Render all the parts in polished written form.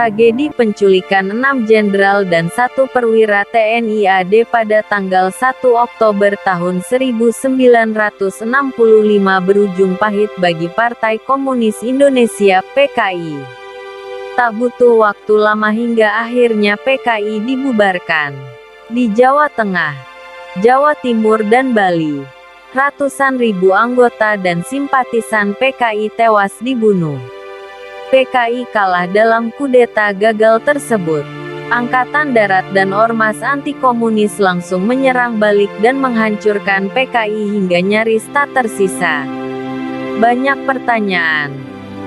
Tragedi penculikan 6 jenderal dan 1 perwira TNI AD pada tanggal 1 Oktober tahun 1965 berujung pahit bagi Partai Komunis Indonesia (PKI). Tak butuh waktu lama hingga akhirnya PKI dibubarkan. Di Jawa Tengah, Jawa Timur dan Bali, ratusan ribu anggota dan simpatisan PKI tewas dibunuh. PKI kalah dalam kudeta gagal tersebut. Angkatan Darat dan ormas anti-komunis langsung menyerang balik dan menghancurkan PKI hingga nyaris tak tersisa. Banyak pertanyaan.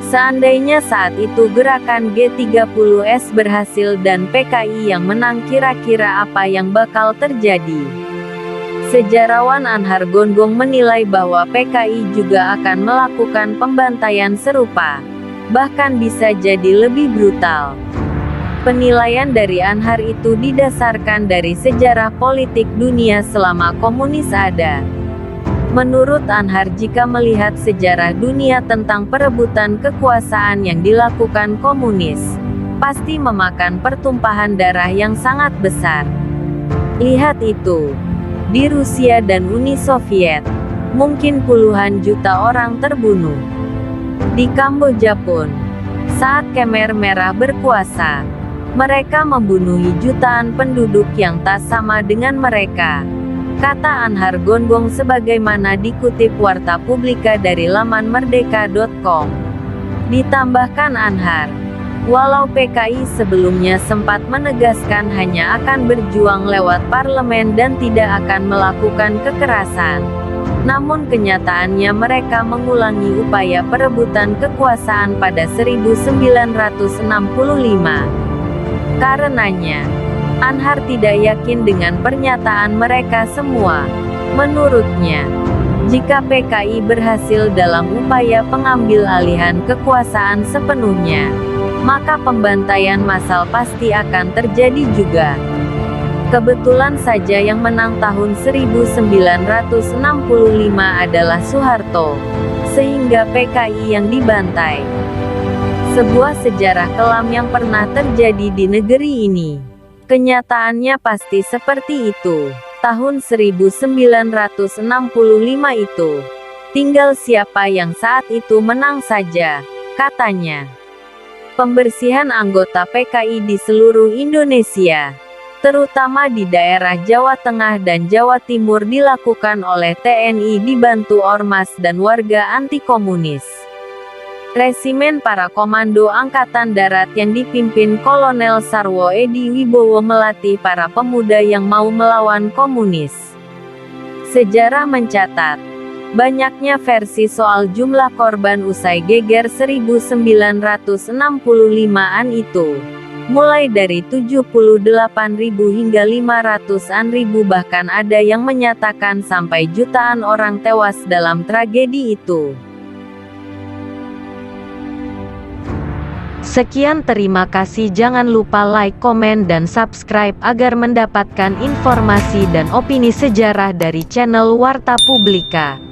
Seandainya saat itu gerakan G30S berhasil dan PKI yang menang, kira-kira apa yang bakal terjadi? Sejarawan Anhar Gonggong menilai bahwa PKI juga akan melakukan pembantaian serupa. Bahkan bisa jadi lebih brutal. Penilaian dari Anhar itu didasarkan dari sejarah politik dunia selama komunis ada. Menurut Anhar, jika melihat sejarah dunia tentang perebutan kekuasaan yang dilakukan komunis, pasti memakan pertumpahan darah yang sangat besar. Lihat itu. Di Rusia dan Uni Soviet, mungkin puluhan juta orang terbunuh. Di Kamboja pun, saat Khmer Merah berkuasa, mereka membunuhi jutaan penduduk yang tak sama dengan mereka, kata Anhar Gonggong sebagaimana dikutip Warta Publika dari laman merdeka.com. Ditambahkan Anhar, walau PKI sebelumnya sempat menegaskan hanya akan berjuang lewat parlemen dan tidak akan melakukan kekerasan, namun kenyataannya mereka mengulangi upaya perebutan kekuasaan pada 1965. Karenanya, Anhar tidak yakin dengan pernyataan mereka semua. Menurutnya, jika PKI berhasil dalam upaya pengambil alihan kekuasaan sepenuhnya, maka pembantaian massal pasti akan terjadi juga. Kebetulan saja yang menang tahun 1965 adalah Soeharto, sehingga PKI yang dibantai. Sebuah sejarah kelam yang pernah terjadi di negeri ini. Kenyataannya pasti seperti itu. Tahun 1965 itu, tinggal siapa yang saat itu menang saja, katanya. Pembersihan anggota PKI di seluruh Indonesia, terutama di daerah Jawa Tengah dan Jawa Timur, dilakukan oleh TNI dibantu ormas dan warga anti-komunis. Resimen para komando Angkatan Darat yang dipimpin Kolonel Sarwo Edi Wibowo melatih para pemuda yang mau melawan komunis. Sejarah mencatat, banyaknya versi soal jumlah korban usai geger 1965-an itu. Mulai dari 78.000 hingga 500-an ribu, bahkan ada yang menyatakan sampai jutaan orang tewas dalam tragedi itu. Sekian, terima kasih. Jangan lupa like, komen, dan subscribe agar mendapatkan informasi dan opini sejarah dari channel Warta Publika.